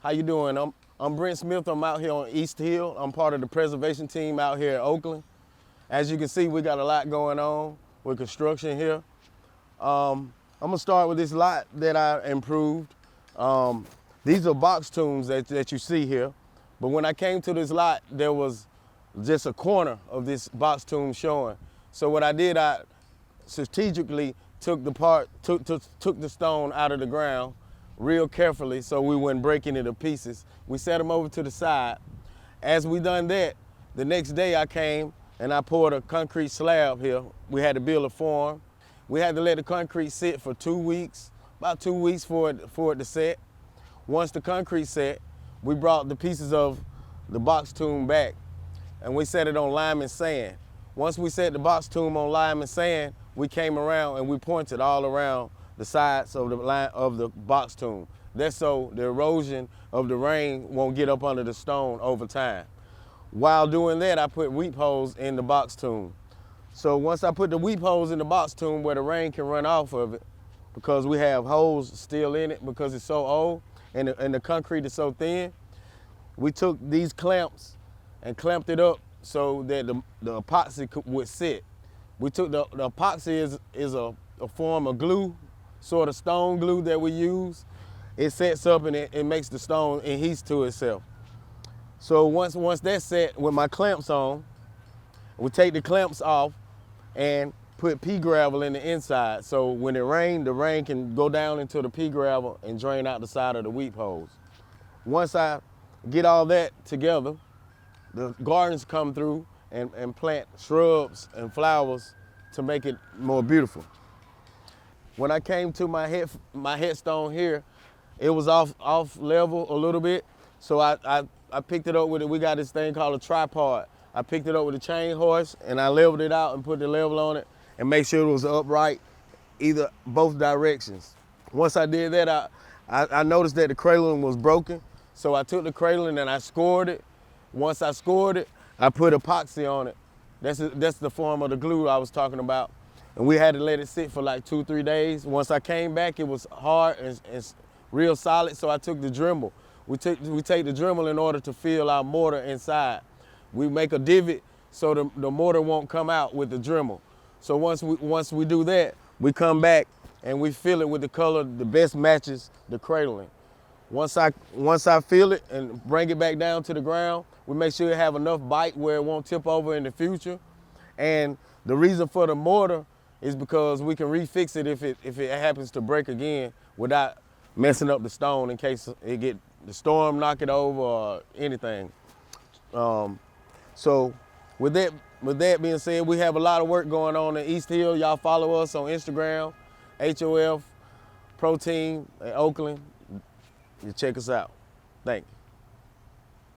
How you doing? I'm Brent Smith. I'm out here on East Hill. I'm part of the preservation team out here at Oakland. As you can see, we got a lot going on with construction here. I'm gonna start with this lot that I improved. These are box tombs that you see here. But when I came to this lot, there was just a corner of this box tomb showing. So what I did, I strategically took the stone out of the ground real carefully so we wouldn't break any to pieces. We set them over to the side. As we done that, the next day I came and I poured a concrete slab here. We had to build a form. We had to let the concrete sit for 2 weeks, about 2 weeks for it to set. Once the concrete set, we brought the pieces of the box tomb back and we set it on lime and sand. Once we set the box tomb on lime and sand, we came around and we pointed all around the sides of the box tomb. That's so the erosion of the rain won't get up under the stone over time. While doing that, I put weep holes in the box tomb. So once I put the weep holes in the box tomb where the rain can run off of it, because we have holes still in it because it's so old and the concrete is so thin, we took these clamps and clamped it up so that the epoxy would sit. We took the epoxy is a form of glue, sort of stone glue that we use. It sets up and it makes the stone adhere to itself. So once that's set with my clamps on, we take the clamps off and put pea gravel in the inside. So when it rains, the rain can go down into the pea gravel and drain out the side of the weep holes. Once I get all that together, the gardens come through and plant shrubs and flowers to make it more beautiful. When I came to my headstone here, it was off level a little bit, so I picked it up with it. We got this thing called a tripod. I picked it up with a chain horse and I leveled it out and put the level on it and make sure it was upright, both directions. Once I did that, I noticed that the cradling was broken, so I took the cradling and I scored it. Once I scored it, I put epoxy on it. That's the form of the glue I was talking about. And we had to let it sit for like 2-3 days. Once I came back, it was hard and real solid, so I took the Dremel. We take the Dremel in order to fill our mortar inside. We make a divot so the mortar won't come out with the Dremel. So once we do that, we come back and we fill it with the color that best matches the cradling. Once I fill it and bring it back down to the ground, we make sure it have enough bite where it won't tip over in the future. And the reason for the mortar is because we can refix it if it happens to break again without messing up the stone in case the storm knock it over or anything. So with that being said, we have a lot of work going on in East Hill. Y'all follow us on Instagram, HOF Pro Team in Oakland. You check us out. Thank you.